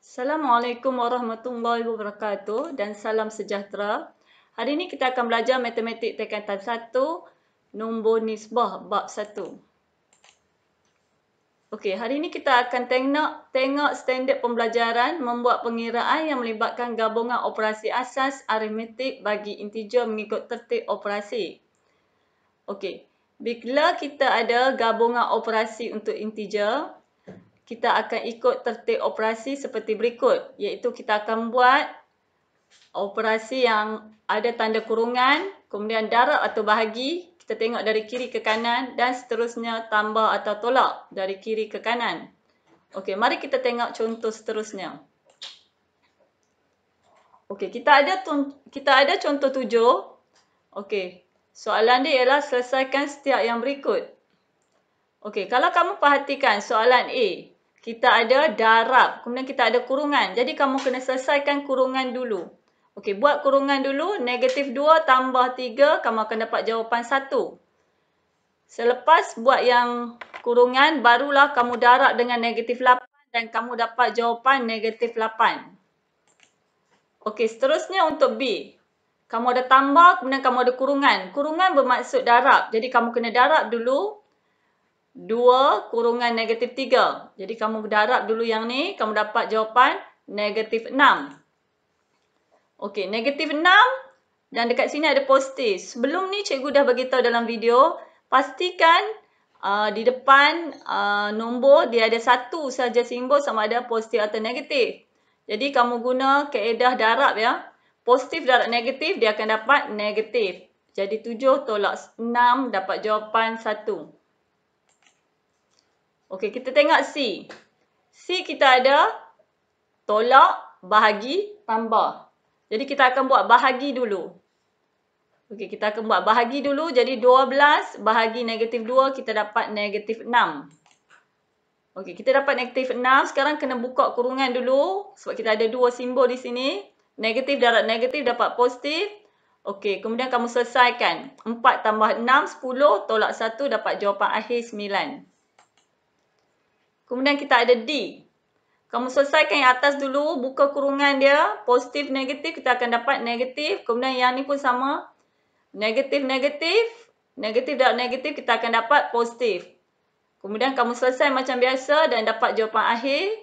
Assalamualaikum warahmatullahi wabarakatuh dan salam sejahtera. Hari ini kita akan belajar matematik tingkatan 1, nombor nisbah bab 1. Okey, hari ini kita akan tengok standard pembelajaran membuat pengiraan yang melibatkan gabungan operasi asas aritmetik bagi integer mengikut tertib operasi. Okey, bila kita ada gabungan operasi untuk integer, kita akan ikut tertib operasi seperti berikut, iaitu kita akan buat operasi yang ada tanda kurungan, kemudian darab atau bahagi, kita tengok dari kiri ke kanan dan seterusnya tambah atau tolak dari kiri ke kanan. Okey, mari kita tengok contoh seterusnya. Okey, kita ada contoh 7. Okey, soalan dia ialah selesaikan setiap yang berikut. Okey, kalau kamu perhatikan soalan A, kita ada darab, kemudian kita ada kurungan. Jadi kamu kena selesaikan kurungan dulu. Okey, buat kurungan dulu, negatif 2 tambah 3, kamu akan dapat jawapan 1. Selepas buat yang kurungan, barulah kamu darab dengan negatif 8 dan kamu dapat jawapan negatif 8. Okey, seterusnya untuk B. Kamu ada tambah, kemudian kamu ada kurungan. Kurungan bermaksud darab. Jadi kamu kena darab dulu 2 kurungan negatif 3. Jadi kamu darab dulu yang ni, kamu dapat jawapan negatif 6. Okey, negatif 6 dan dekat sini ada positif. Sebelum ni cikgu dah beritahu dalam video, pastikan di depan nombor dia ada satu saja simbol sama ada positif atau negatif. Jadi kamu guna kaedah darab ya. Positif darab negatif, dia akan dapat negatif. Jadi 7 tolak 6 dapat jawapan 1. Okey, kita tengok C. C kita ada tolak, bahagi, tambah. Jadi kita akan buat bahagi dulu. Okey, kita akan buat bahagi dulu. Jadi 12 bahagi negatif 2, kita dapat negatif 6. Okey, kita dapat negatif 6. Sekarang kena buka kurungan dulu. Sebab kita ada 2 simbol di sini. Negatif darab negatif dapat positif. Okey, kemudian kamu selesaikan. 4 tambah 6, 10. Tolak 1 dapat jawapan akhir 9. Kemudian kita ada D. Kamu selesaikan yang atas dulu, buka kurungan dia, positif, negatif, kita akan dapat negatif. Kemudian yang ni pun sama, negatif, negatif, negatif darab negatif, kita akan dapat positif. Kemudian kamu selesai macam biasa dan dapat jawapan akhir,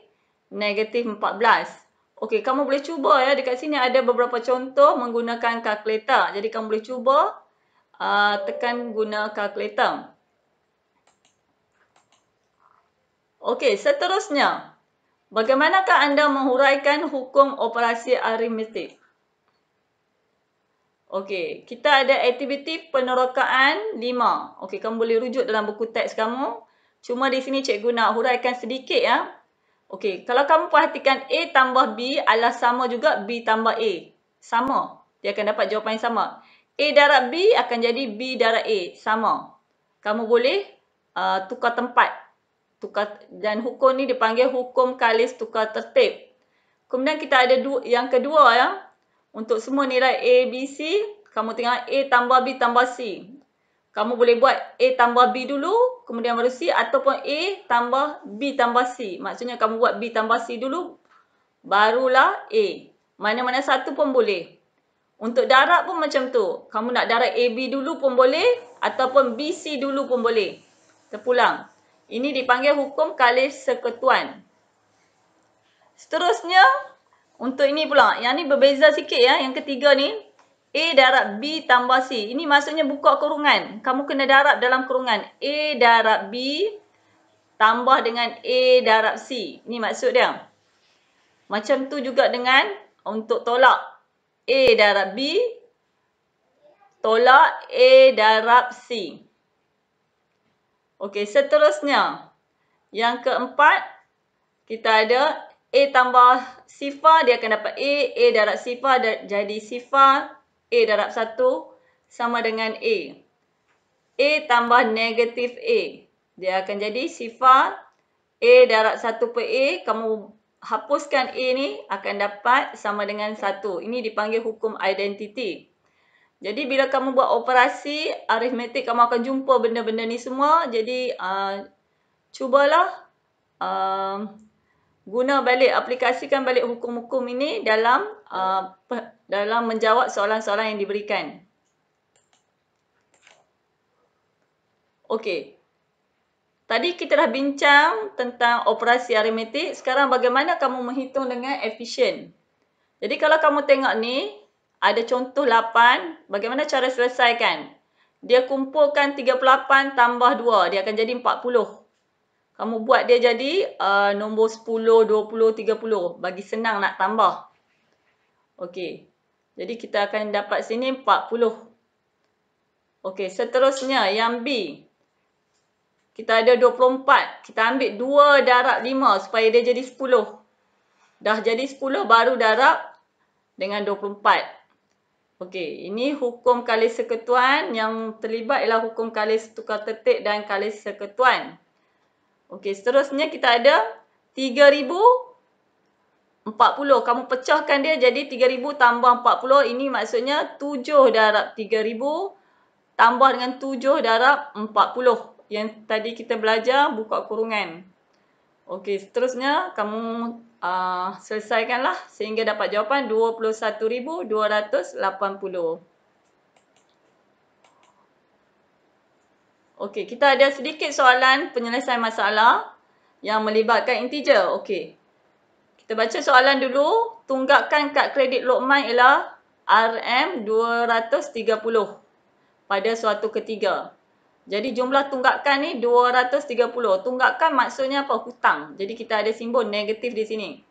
negatif 14. Okey, kamu boleh cuba ya, dekat sini ada beberapa contoh menggunakan kalkulator. Jadi kamu boleh cuba tekan guna kalkulator. Okey, seterusnya. Bagaimanakah anda menghuraikan hukum operasi aritmetik? Okey, kita ada aktiviti penerokaan 5. Okey, kamu boleh rujuk dalam buku teks kamu. Cuma di sini cikgu nak huraikan sedikit ya. Okey, kalau kamu perhatikan A tambah B adalah sama juga B tambah A. Sama. Dia akan dapat jawapan yang sama. A darab B akan jadi B darab A. Sama. Kamu boleh tukar tempat. Dan hukum ni dipanggil hukum kalis tukar tertib. Kemudian kita ada yang kedua ya. Untuk semua nilai A, B, C, kamu tengok A tambah B tambah C. Kamu boleh buat A tambah B dulu, kemudian baru C, ataupun A tambah B tambah C. Maksudnya kamu buat B tambah C dulu, barulah A. Mana-mana satu pun boleh. Untuk darab pun macam tu. Kamu nak darab AB dulu pun boleh, ataupun BC dulu pun boleh. Terpulang. Ini dipanggil hukum kalis seketuan. Seterusnya, untuk ini pula. Yang ni berbeza sikit ya. Yang ketiga ni, A darab B tambah C. Ini maksudnya buka kurungan. Kamu kena darab dalam kurungan. A darab B tambah dengan A darab C. Ini maksud dia. Macam tu juga dengan untuk tolak. A darab B tolak A darab C. Okey, seterusnya. Yang keempat, kita ada A tambah sifar, dia akan dapat A darab sifar jadi sifar A darab 1 sama dengan A. A tambah negatif A, dia akan jadi sifar A darab 1 per A, kamu hapuskan A ni akan dapat sama dengan 1. Ini dipanggil hukum identiti. Jadi bila kamu buat operasi aritmetik, kamu akan jumpa benda-benda ni semua. Jadi cubalah aplikasikan balik hukum-hukum ini dalam menjawab soalan-soalan yang diberikan. Okey. Tadi kita dah bincang tentang operasi aritmetik. Sekarang bagaimana kamu menghitung dengan efisien? Jadi kalau kamu tengok ni, ada contoh 8. Bagaimana cara selesaikan? Dia kumpulkan 38 tambah 2. Dia akan jadi 40. Kamu buat dia jadi nombor 10, 20, 30. Bagi senang nak tambah. Okey. Jadi kita akan dapat sini 40. Okey, seterusnya yang B. Kita ada 24. Kita ambil 2 darab 5 supaya dia jadi 10. Dah jadi 10 baru darab dengan 24. Okey, ini hukum kali seketuan. Yang terlibat ialah hukum kali tukar tertib dan kali seketuan. Okey, seterusnya kita ada 3040. Kamu pecahkan dia jadi 3000 tambah 40. Ini maksudnya 7 darab 3000 tambah dengan 7 darab 40. Yang tadi kita belajar buka kurungan. Okey, seterusnya kamu selesaikanlah sehingga dapat jawapan 21,280. Okey, kita ada sedikit soalan penyelesaian masalah yang melibatkan integer. Okey. Kita baca soalan dulu. Tunggakan kad kredit Luqman ialah RM230 pada suatu ketiga. Jadi jumlah tunggakan ni 230. Tunggakan maksudnya apa? Hutang. Jadi kita ada simbol negatif di sini.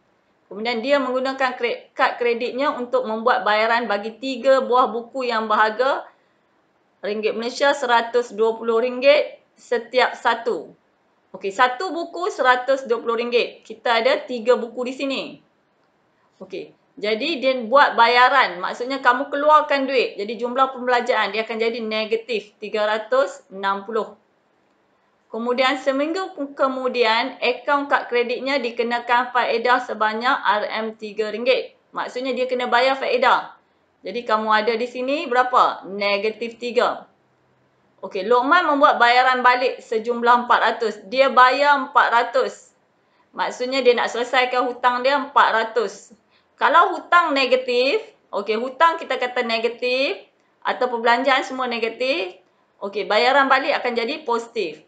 Kemudian dia menggunakan kad kreditnya untuk membuat bayaran bagi 3 buah buku yang berharga ringgit Malaysia RM120 setiap satu. Okey, satu buku RM120. Kita ada 3 buku di sini. Okey. Jadi dia buat bayaran. Maksudnya kamu keluarkan duit. Jadi jumlah pembelanjaan dia akan jadi negatif 360. Kemudian seminggu kemudian akaun kad kreditnya dikenakan faedah sebanyak RM3. Maksudnya dia kena bayar faedah. Jadi kamu ada di sini berapa? Negatif 3. Okey, Luqman membuat bayaran balik sejumlah 400. Dia bayar 400. Maksudnya dia nak selesaikan hutang dia 400. Kalau hutang negatif, okey, hutang kita kata negatif atau perbelanjaan semua negatif, okey, bayaran balik akan jadi positif.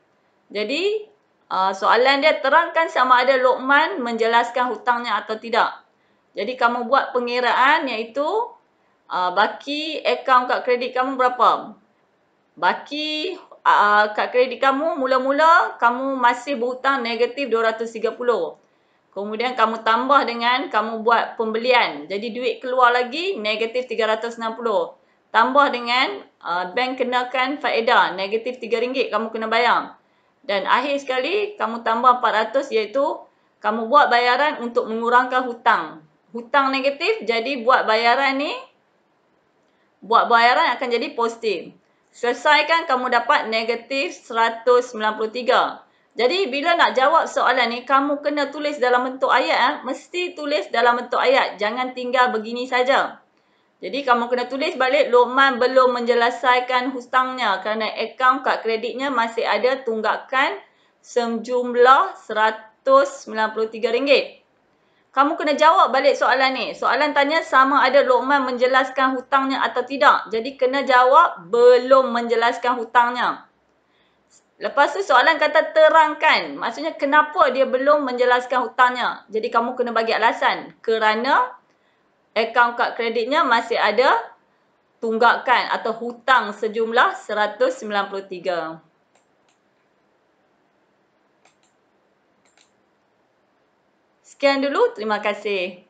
Jadi, soalan dia terangkan sama ada Luqman menjelaskan hutangnya atau tidak. Jadi, kamu buat pengiraan iaitu baki akaun kad kredit kamu berapa? Baki kad kredit kamu mula-mula kamu masih berhutang negatif 230. Kemudian kamu tambah dengan kamu buat pembelian. Jadi duit keluar lagi negatif 360. Tambah dengan bank kenakan faedah negatif RM3 kamu kena bayar. Dan akhir sekali kamu tambah 400 iaitu kamu buat bayaran untuk mengurangkan hutang. Hutang negatif jadi buat bayaran akan jadi positif. Selesaikan kamu dapat negatif 193. Jadi bila nak jawab soalan ni, kamu kena tulis dalam bentuk ayat. Mesti tulis dalam bentuk ayat. Jangan tinggal begini saja. Jadi kamu kena tulis balik Luqman belum menjelaskan hutangnya kerana akaun kad kreditnya masih ada tunggakan sejumlah RM193. Kamu kena jawab balik soalan ni. Soalan tanya sama ada Luqman menjelaskan hutangnya atau tidak. Jadi kena jawab belum menjelaskan hutangnya. Lepas tu soalan kata terangkan. Maksudnya kenapa dia belum menjelaskan hutangnya. Jadi kamu kena bagi alasan. Kerana akaun kad kreditnya masih ada tunggakan atau hutang sejumlah 193. Sekian dulu. Terima kasih.